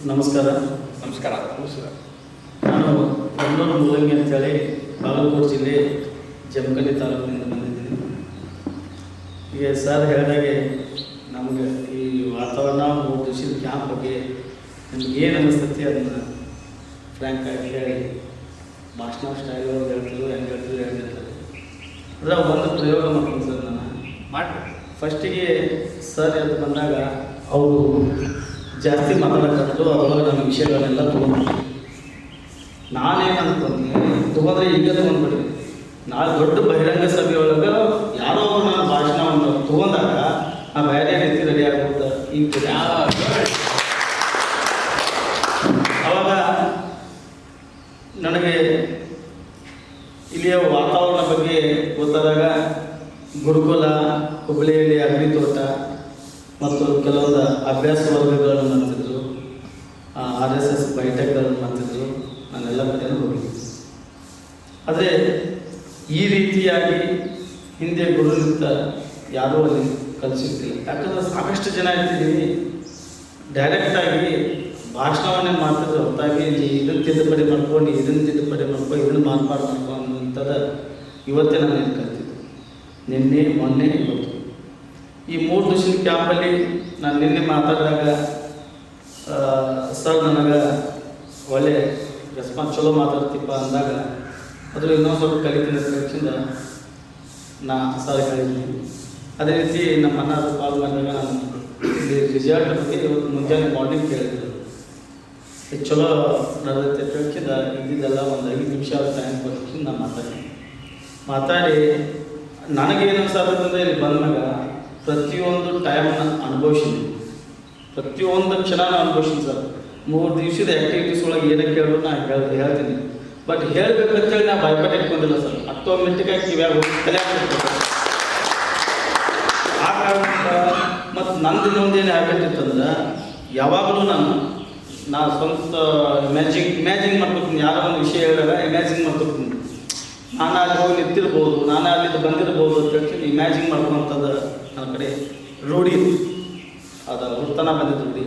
ನಮಸ್ಕಾರ. ನಮಸ್ಕಾರ. ನಾನು ಕಣ್ಣೂರು ಮೂಲಂಗಿ ಅಂತೇಳಿ ಬಾಗಲಕೋಟೆ ಜಿಲ್ಲೆ ಜಮಖಂಡಿ ತಾಲೂಕಿನಿಂದ ಬಂದಿದ್ದೀನಿ. ಈಗ ಸರ್ ಹೇಳಿದಾಗೆ ನಮಗೆ ಈ ವಾತಾವರಣ 3 ದಿವಸದ ಕ್ಯಾಂಪ್ ಬಗ್ಗೆ ನಿಮ್ಗೆ ಏನು ಅನ್ನಿಸ್ತೈತಿ ಅದನ್ನು ಫ್ರ್ಯಾಂಕ್ ಆಗಿ ಹೇಳಿ ಭಾಷಣ ಸ್ಟೈಲ್ ಒಳಗೆ ಹೇಳ್ತಿದ್ರು, ಹೆಂಗೆ ಹೇಳ್ತಿದ್ರು ಹೇಳ್ತಿರ್ತಾರೆ. ಅದರ ಒಂದು ಪ್ರಯೋಗ ಮಾಡ್ತೀನಿ ಸರ್. ನಾನು ಮಾಡಿ ಫಸ್ಟಿಗೆ ಸರ್ ಎದ್ದು ಬಂದಾಗ ಅವರು ಜಾಸ್ತಿ ಮಾತಾಡೋಕ್ಕಂತೂ ಅದರೊಳಗೆ ನಮ್ಮ ವಿಷಯಗಳನ್ನೆಲ್ಲ ತೊಗೊಂಡ್ಬಿಟ್ಟು ನಾನೇನು ಅಂದ್ಕೊಂತೀನಿ, ತೊಗೊಂಡ್ರೆ ಈಗ ತೊಗೊಂಡ್ಬಿಡ್ರಿ. ನಾಳೆ ದೊಡ್ಡ ಬಹಿರಂಗ ಸಭೆಯೊಳಗೆ ಯಾರೋ ಒಬ್ಬರು ನಾನು ಭಾಷಣವನ್ನು ತೊಗೊಂಡಾಗ ಆ ಬೇರೆ ರೀತಿ ರೆಡಿ ಆಗುತ್ತೆ. ಈಗ ಅವಾಗ ನನಗೆ ಇಲ್ಲಿಯ ವಾತಾವರಣ ಬಗ್ಗೆ ಗೊತ್ತಾದಾಗ ಗುರುಕುಲ, ಹುಬ್ಬಳ್ಳಿಯಲ್ಲಿ ಅಗ್ನಿ ತೋಟ ಮತ್ತು ಕೆಲವೊಂದು ಅಭ್ಯಾಸ ವರ್ಗಗಳನ್ನು ಮಾಡ್ತಿದ್ರು, RSS ಬೈಟಕ್ಗಳನ್ನು ಮಾಡ್ತಿದ್ರು. ನಾನೆಲ್ಲ ಕಡೆಯೂ ಹೋಗಿದ್ದೆ. ಆದರೆ ಈ ರೀತಿಯಾಗಿ ಹಿಂದೆ ಗುರುನಿಂದ ಯಾರೂ ಅಲ್ಲಿ ಕಲಿಸಿರ್ತಿಲ್ಲ. ಯಾಕಂದ್ರೆ ಸಾಕಷ್ಟು ಜನ ಇರ್ತಿದ್ದೀವಿ, ಡೈರೆಕ್ಟಾಗಿ ಭಾಷಣವನ್ನೇ ಮಾಡ್ತಿದ್ರು. ಹೊರತಾಗಿ ಇದನ್ನು ತಿದ್ದುಪಡಿ ಮಾಡ್ಕೊಂಡು ಇದನ್ನು ತಿದ್ದುಪಡಿ ಮಾಡ್ಕೊಂಡು ಇದನ್ನು ಮಾರ್ಪಾಡು ಮಾಡ್ಕೊಂಡು ಅನ್ನೋಂಥದ್ದು ಇವತ್ತೇ ನಾನು ಏನು ಕಲ್ತಿದ್ದು. ನಿನ್ನೆ ಮೊನ್ನೆ ಇವತ್ತು ಈ 3 ದಿವಸದ ಕ್ಯಾಂಪಲ್ಲಿ ನಾನು ನಿನ್ನೆ ಮಾತಾಡಿದಾಗ ಸರ್ ನನಗೆ ಒಳ್ಳೆ ರೆಸ್ಪಾನ್ಸ್ ಚಲೋ ಮಾತಾಡ್ತಿಪ್ಪ ಅಂದಾಗ ಅದ್ರ ಇನ್ನೊಂದು ಸ್ವಲ್ಪ ಕಲಿತೀನಿ ಅಂತ ನಾ ಸರ್ ಹೇಳಿದ್ದೀನಿ. ಅದೇ ರೀತಿ ನಮ್ಮ ಅಣ್ಣ ಕಾಲ್ ಬಂದಾಗ ನಾನು ರಿಸಲ್ಟ್ ಬಗ್ಗೆ ಇವತ್ತು ಮುಂಜಾನೆ ಮಾರ್ನಿಂಗ್ ಕೇಳಿದ್ರು. ಇದು ಚಲೋ ನಡೆದೈತೆ ಹೇಳ್ಕಿಂದ ಇದ್ದಿದ್ದೆಲ್ಲ ಒಂದು 5 ನಿಮಿಷ ಟೈಮ್ ಕೊಟ್ಟು ನಾನು ಮಾತಾಡಿ ನನಗೇನು ಅನ್ಸಾದ್ರೆ ಇಲ್ಲಿ ಬಂದಾಗ ಪ್ರತಿಯೊಂದು ಟೈಮನ್ನು ಅನುಭವಿಸಿದ್ವಿ, ಪ್ರತಿಯೊಂದು ಕ್ಷಣನ ಅನುಭವಿಸಿನಿ ಸರ್. 3 ದಿವಸದ ಆ್ಯಕ್ಟಿವಿಟೀಸ್ ಒಳಗೆ ಏನಕ್ಕೆ ಕೇಳಿದ್ರು ನಾನು ಹೇಳ್ತೀನಿ. ಬಟ್ ಹೇಳಬೇಕಂತೇಳಿ ನಾ ಭಯಪಟ್ಟು ಇಟ್ಕೊಂಡಿಲ್ಲ ಸರ್. ಆಟೋಮೆಟಿಕ್ಕಾಗಿ ಕಿವ್ಯಾಗ ಹೋಗಿ ಕಲಿಯಾಗ್ತಿತ್ತು. ಆ ಕಾರಣದಿಂದ ಮತ್ತು ನಂದು ಇನ್ನೊಂದೇನು ಆಗ್ಬಿಟ್ಟಿತ್ತಂದ್ರೆ ಯಾವಾಗಲೂ ನಾ ಸ್ವಂತ ಇಮ್ಯಾಜಿನ್ ಮಾಡ್ಕೊತೀನಿ. ಯಾರೋ ಒಂದು ವಿಷಯ ಹೇಳಿದಾಗ ಇಮ್ಯಾಜಿನ್ ಮಾಡ್ಕೊತೀನಿ. ನಾನು ಅಲ್ಲಿ ಹೋಗಿ ನಿಂತಿರ್ಬೋದು, ನಾನು ಅಲ್ಲಿಂದ ಬಂದಿರ್ಬೋದು ಅಂತ ಹೇಳ್ತೀನಿ. ಇಮ್ಯಾಜಿನ್ ಮಾಡ್ಕೊವಂಥದ್ದು ನನ್ನ ಕಡೆ ರೂಢಿ ಅದು ಹುಡ್ತನ ಬಂದಿದ್ದು ರೂಢಿ.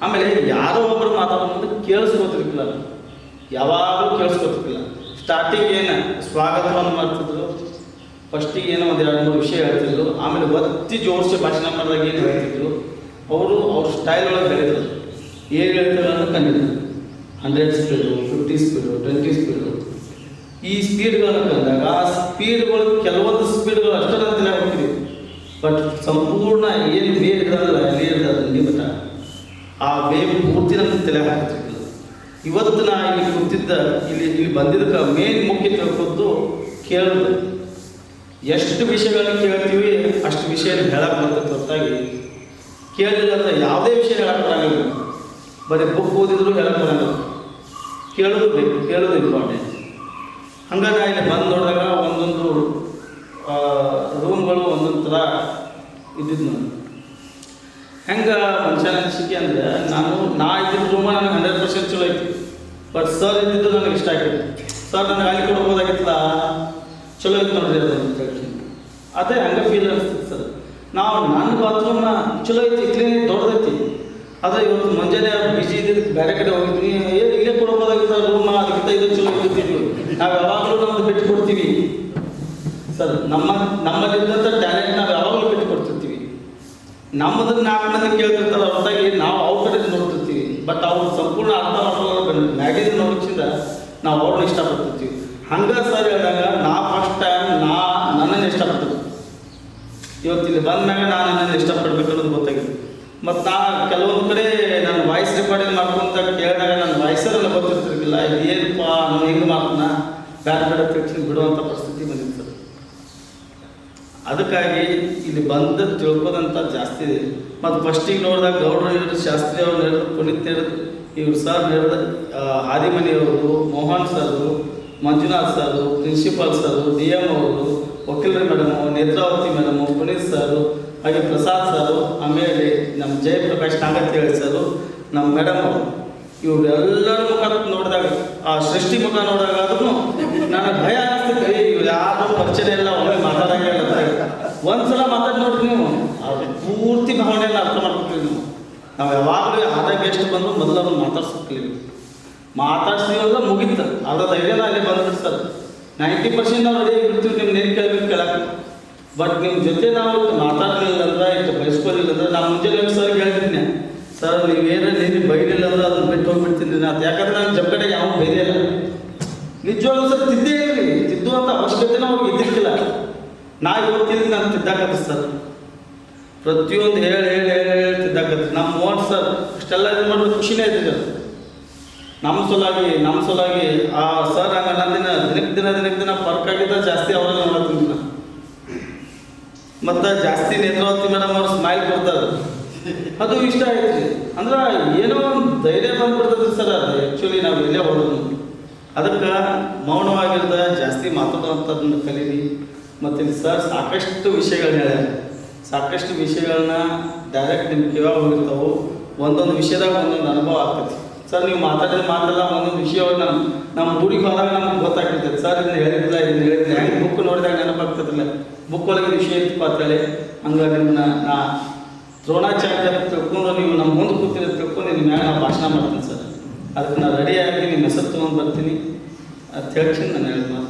ಆಮೇಲೆ ಯಾರೋ ಒಬ್ಬರು ಮಾತಾಡೋ ಮುಂದೆ ಕೇಳಿಸ್ಕೊತಿರ್ಕಿಲ್ಲ, ಯಾವಾಗಲೂ ಕೇಳಿಸ್ಕೊತಿರ್ಕಿಲ್ಲ. ಸ್ಟಾರ್ಟಿಂಗ್ ಏನು ಸ್ವಾಗತವನ್ನು ಮಾಡ್ತಿದ್ರು, ಫಸ್ಟಿಗೆ ಏನೋ ಒಂದು 2-3 ವಿಷಯ ಹೇಳ್ತಿದ್ರು. ಆಮೇಲೆ ಒತ್ತಿ ಜೋಡಿಸಿ ಭಾಷಣ ಮಾಡಿದಾಗ ಏನು ಹೇಳ್ತಿದ್ರು, ಅವ್ರ ಸ್ಟೈಲ್ ಒಳಗೆ ಹೇಳಿದ್ರು. ಏನು ಹೇಳ್ತಾರೆ ಅಂತ ಕಂಡಿದ್ರು. 100 ಸ್ಪೀಡು, 50 ಸ್ಪೀಡು, 20 ಸ್ಪೀಡು. ಈ ಸ್ಪೀಡ್ಗಳನ್ನು ಕಂಡಾಗ ಆ ಸ್ಪೀಡ್ಗಳು ಕೆಲವೊಂದು ಸ್ಪೀಡ್ಗಳು ಅಷ್ಟರಂತಲೇ ಹೋಗ್ತೀವಿ. ಬಟ್ ಸಂಪೂರ್ಣ ಏನು ವೇವ್ ಇರೋದಲ್ಲ, ಅಲ್ಲಿ ಇರೋದು ಬಟ್ ಆ ವೇವ್ ಪೂರ್ತಿ ನಮ್ಗೆ ತಲೆ ಹಾಕ್ತಿರ್ಲಿಲ್ಲ. ಇವತ್ತು ನಾ ಇಲ್ಲಿ ಕೂತಿದ್ದ ಇಲ್ಲಿ ಬಂದಿದ್ದಕ್ಕೆ ಮೇನ್ ಮುಖ್ಯ ತಿಳ್ಕೊಂಡು ಕೇಳೋದು. ಎಷ್ಟು ವಿಷಯಗಳನ್ನು ಕೇಳ್ತೀವಿ ಅಷ್ಟು ವಿಷಯ ಹೇಳಕ್ಕೆ ಬರ್ತೈತೆ ಹೊರತಾಗಿ ಕೇಳಲಿಲ್ಲ ಅಂದರೆ ಯಾವುದೇ ವಿಷಯ ಹೇಳಕ್ಕೆ ಬರೋಂಗಿಲ್ಲ. ಬರೀ ಬುಕ್ ಓದಿದ್ರು ಹೇಳಕ್ಕೆ ಬರೋಂಗಿಲ್ಲ. ಕೇಳೋದು ಬೇಕು, ಕೇಳೋದು ಇಂಪಾರ್ಟೆಂಟ್. ಹಂಗೆ ನಾ ಇಲ್ಲಿ ಬಂದು ನೋಡಿದಾಗ ಒಂದೊಂದು ರೂಮ್ಗಳು ಒಂದೊಂದು ಥರ ಇದ್ದಿದ್ದು. ನಾನು ಹೆಂಗೆ ಮನುಷ್ಯನ ಅನಿಸಿಕೆ ಅಂದರೆ ನಾ ಇದ್ದಿದ್ದ ರೂಮ ನನಗೆ 100% ಚಲೋ ಐತಿ. ಬಟ್ ಸರ್ ಇದ್ದಿದ್ದು ನನಗೆ ಇಷ್ಟ ಆಗಿತ್ತು. ಸರ್ ನನಗೆ ಅಲ್ಲಿ ಕೊಡ್ಬೋದಾಗಿತ್ತಲ್ಲ, ಚಲೋ ಇತ್ತು ನೋಡ್ರಿ ಅದು ಅಂತ ಹೇಳ್ತೀನಿ. ಅದೇ ಹಂಗೆ ಫೀಲ್ ಅನಿಸ್ತಿತ್ತು ಸರ್. ನಾವು ನನ್ನ ಬಾತ್ರೂಮ್ನ ಚಲೋ ಐತಿ, ಕ್ಲೀನ್ ದೊಡ್ಡದೈತಿ. ಆದರೆ ಇವತ್ತು ಮುಂಜಾನೆ ಬಿಜಿ ಇದ್ದಿದ್ದಕ್ಕೆ ಬೇರೆ ಕಡೆ ಹೋಗಿದ್ವಿ. ಏನು ಇಲ್ಲೇ ಕೊಡ್ಬೋದಾಗಿತ್ತು ರೂಮ, ಅದಕ್ಕಿಂತ ಇದು ಚಲೋ ಇರ್ತಿದ್ವಿ. ನಾವು ಯಾವಾಗಲೂ ನಮ್ಮದು ಬಿಟ್ಟು ಕೊಡ್ತೀವಿ ಸರ್. ನಮ್ಮಲ್ಲಿದ್ದಂಥ ಟ್ಯಾಲೆಂಟ್ ನಾವು ಯಾವಾಗಲೂ ಬಿಟ್ಟು ಕೊಡ್ತಿರ್ತೀವಿ. ನಮ್ಮದನ್ನು 4 ಮಂದಿ ಕೇಳ್ತಿರ್ತಾರೆ ಹೊರತಾಗಿ ನಾವು ಅವ್ರ ಕಡೆ ನೋಡ್ತಿರ್ತೀವಿ. ಬಟ್ ಅವ್ರು ಸಂಪೂರ್ಣ ಅರ್ಥ ಮಾಡ್ಕೊಳ್ಳೋ ಮ್ಯಾಗಝಿನ್ ನೋಡೋಕ್ಕಿಂತ ನಾವು ಅವ್ರನ್ನ ಇಷ್ಟಪಡ್ತಿರ್ತೀವಿ. ಹಂಗೆ ಸರ್ ಹೇಳಿದಾಗ ನಾ ಫಸ್ಟ್ ಟೈಮ್ ನನ್ನನ್ನು ಇಷ್ಟಪಡ್ತೀನಿ. ಇವತ್ತು ಇಲ್ಲಿ ಬಂದ ಮ್ಯಾಗ ನಾನು ನನ್ನನ್ನು ಇಷ್ಟಪಡ್ಬೇಕು ಅನ್ನೋದು ಗೊತ್ತಾಗಿದೆ. ಮತ್ತು ನಾನು ಕೆಲವೊಂದು ಕಡೆ ನಾನು ವಾಯ್ಸ್ ರೆಕಾರ್ಡಿಂಗ್ ಮಾಡ್ಕೊಂತ ಕೇಳಿದಾಗ ನನ್ನ ವಾಯ್ಸರೆಲ್ಲ ಗೊತ್ತಿರ್ತಿರ್ಲಿಲ್ಲ. ಇದು ಏನಪ್ಪ ನಾವು ಹಿಂಗೆ ಮಾಡ್ತಾನ ಬೇರೆ ತಿಳ್ಕೊಂಡು ಬಿಡುವಂಥ ಪರಿಸ್ಥಿತಿ ಬಂದಿತ್ತು ಸರ್. ಅದಕ್ಕಾಗಿ ಇಲ್ಲಿ ಬಂದು ತಿಳ್ಕೋದಂಥ ಜಾಸ್ತಿ ಇದೆ. ಮತ್ತು ಫಸ್ಟಿಗೆ ನೋಡಿದಾಗ ಗೌಡ್ರು ಹೇಳಿದ್ರು, ಶಾಸ್ತ್ರಿ ಅವ್ರು ಹೇಳಿದ್ರು, ಪುನೀತ್ ಹೇಳಿದ್ರು, ಇವ್ರು ಸರ್ ಹೇಳಿದ್ರು, ಆದಿಮನಿಯವರು, ಮೋಹನ್ ಸರು, ಮಂಜುನಾಥ್ ಸರು, ಪ್ರಿನ್ಸಿಪಾಲ್ ಸರು, DM ಅವರು, ವಕೀಲರ ಮೇಡಮು, ನೇತ್ರಾವತಿ ಮೇಡಮು, ಪುನೀತ್ ಸರು, ಹಾಗೆ ಪ್ರಸಾದ್ ಸರು, ಆಮೇಲೆ ನಮ್ಮ ಜಯಪ್ರಕಾಶ್ ನಾಗತ್ತೇಳಿ ಸರು, ನಮ್ಮ ಮೇಡಮ್ ಅವರು, ಇವರೆಲ್ಲರ ಮುಖ ನೋಡಿದಾಗ ಆ ಸೃಷ್ಟಿ ಮುಖ ನೋಡಿದಾಗ ಆದ್ರೂ ನನಗೆ ಭಯ ಅನಿಸ್ತಿದ್ರಿ. ಇವ್ರು ಯಾರು ಪರಿಚಯ ಎಲ್ಲ ಒಮ್ಮೆ ಮಾತಾಡಂಗಿಲ್ಲ. ಒಂದ್ಸಲ ಮಾತಾಡಿ ನೋಡ್ರಿ ನೀವು, ಅವ್ರ ಪೂರ್ತಿ ಭಾವನೆಯನ್ನು ಅರ್ಥ ಮಾಡ್ಕೊತೀವಿ ನಾವು. ನಾವು ಯಾವಾಗಲೂ ಆದಾಗ ಎಷ್ಟು ಬಂದರೂ ಮೊದಲು ಅವ್ರನ್ನ ಮಾತಾಡ್ಸೋಕ್ಲಿಲ್ಲ. ಮಾತಾಡ್ಸಿದ್ರೆ ಮುಗೀತು, ಅದ್ರ ಧೈರ್ಯನ ಅಲ್ಲೇ ಬಂದ್ಬಿಟ್ಟು ಸರ್ 90% ನಾವು ರೆಡಿ ಆಗಿರ್ತೀವಿ ನಿಮ್ಮ ನೇನು ಕೇಳಬೇಕು ಕೇಳಕ್ಕೆ. ಬಟ್ ನಿಮ್ಮ ಜೊತೆ ನಾವು ಮಾತಾಡಲಿಲ್ಲ ಅಂದ್ರೆ ಇಟ್ಟು ಬಯಸ್ಕೋಲಿಲ್ಲ ಅಂದ್ರೆ ನಾನು ಮುಂಜಾನೆ ಸರ್ ಹೇಳ್ತೀನಿ, ಸರ್ ನೀವೇನು ನೀನು ಬೈಲಿಲ್ಲ ಅಂದ್ರೆ ಅದನ್ನ ಬಿಟ್ಟು ಹೋಗ್ಬಿಡ್ತೀನಿ ಅಂತ. ಯಾಕಂದ್ರೆ ನಾನು ಜಗಡೆಗೆ ಯಾವ ಬೈದಿಲ್ಲ, ನಿಜವಾಗ್ಲೂ ಸರ್ ತಿದ್ದೇ ಇರಲಿ, ತಿದ್ದುವಂಥ ಅವಶ್ಯಕತೆನೂ ಅವ್ರಿಗೆ ಇದ್ದಿರ್ಕಿಲ್ಲ. ನಾ ಇವತ್ತಿಲ್ಲಿ ನಾನು ತಿದ್ದಾಕತ್ತೆ ಸರ್, ಪ್ರತಿಯೊಂದು ಹೇಳಿ ಹೇಳಿ ಹೇಳಿ ಹೇಳಿ ತಿದ್ದಾಕತ್ತೆ. ನಮ್ಮ ಮೋಹನ್ ಸರ್ ಇಷ್ಟೆಲ್ಲ ಇದು ಮಾಡೋದು ಖುಷಿನೇ ಇದ್ದಿಲ್ಲ. ನಮ್ಮ ಸಲುವಾಗಿ ಆ ಸರ್ ಹಂಗೆ ದಿನಕ್ಕೆ ದಿನ ಫರ್ಕ್ ಆಗಿದ್ದ ಜಾಸ್ತಿ ಅವಾಗ ನೋಡತ್ತಿಲ್ಲ. ಮತ್ತು ಜಾಸ್ತಿ ನೇತ್ರಾವತಿ ಮೇಡಮ್ ಅವ್ರು ಸ್ಮೈಲ್ ಕೊಡ್ತಾರೆ, ಅದು ಇಷ್ಟ ಆಯ್ತು. ಅಂದ್ರೆ ಏನೋ ಒಂದು ಧೈರ್ಯ ಬಂದ್ಬಿಡ್ತದೆ ಸರ್. ಅದು ಆ್ಯಕ್ಚುಲಿ ನಾವು ಎಲ್ಲೇ ಹೋಗೋದು ಅದಕ್ಕೆ ಮೌನವಾಗಿರ್ದ ಜಾಸ್ತಿ ಮಾತಾಡುವಂಥದ್ದನ್ನು ಕಲೀರಿ. ಮತ್ತು ಇಲ್ಲಿ ಸರ್ ಸಾಕಷ್ಟು ವಿಷಯಗಳನ್ನ ಹೇಳ್ಯಾರ, ಸಾಕಷ್ಟು ವಿಷಯಗಳನ್ನ ಡೈರೆಕ್ಟ್ ನಿಮ್ಮ ಕಿವಾಗ ಹೋಗಿರ್ತಾವೆ. ಒಂದೊಂದು ವಿಷಯದಾಗ ಒಂದೊಂದು ಅನುಭವ ಆಗ್ತೈತಿ ಸರ್. ನೀವು ಮಾತಾಡಿದ ಮಾತೆಲ್ಲ ಒಂದೊಂದು ವಿಷಯವಾಗಿ ನಮ್ಮ ಊರಿಗೆ ಹೋದಾಗ ನಮ್ಗೆ ಗೊತ್ತಾಗ್ತೈತೆ ಸರ್. ಇದನ್ನ ಹೇಳಿದ್ದಿಲ್ಲ ಹೆಂಗೆ ಬುಕ್ ನೋಡಿದಾಗ ನೆನಪಾಗ್ತದಿಲ್ಲ, ಬುಕ್ ಒಳಗೆ ವಿಷಯ ಇತ್ತು ಅಂತೇಳಿ. ಹಂಗೆ ನಿಮ್ಮನ್ನ ನಾ ದ್ರೋಣಾಚಾರ್ಯ ತಿಳ್ಕೊಂಡು ನೀವು ನಮ್ಮ ಮುಂದೆ ಕೂತಿರೋ ತಿಳ್ಕೊಂಡು ನಿಮ್ಮ ಮ್ಯಾಗ ನಾನು ಭಾಷಣ ಮಾಡ್ತೀನಿ ಸರ್. ಅದಕ್ಕೆ ನಾನು ರೆಡಿಯಾಗಿ ನಿಮ್ಮ ಹೆಸರು ತೊಗೊಂಡು ಬರ್ತೀನಿ ಅಂತ ಹೇಳ್ತೀನಿ ನಾನು ಹೇಳಿದ ಮಾತು.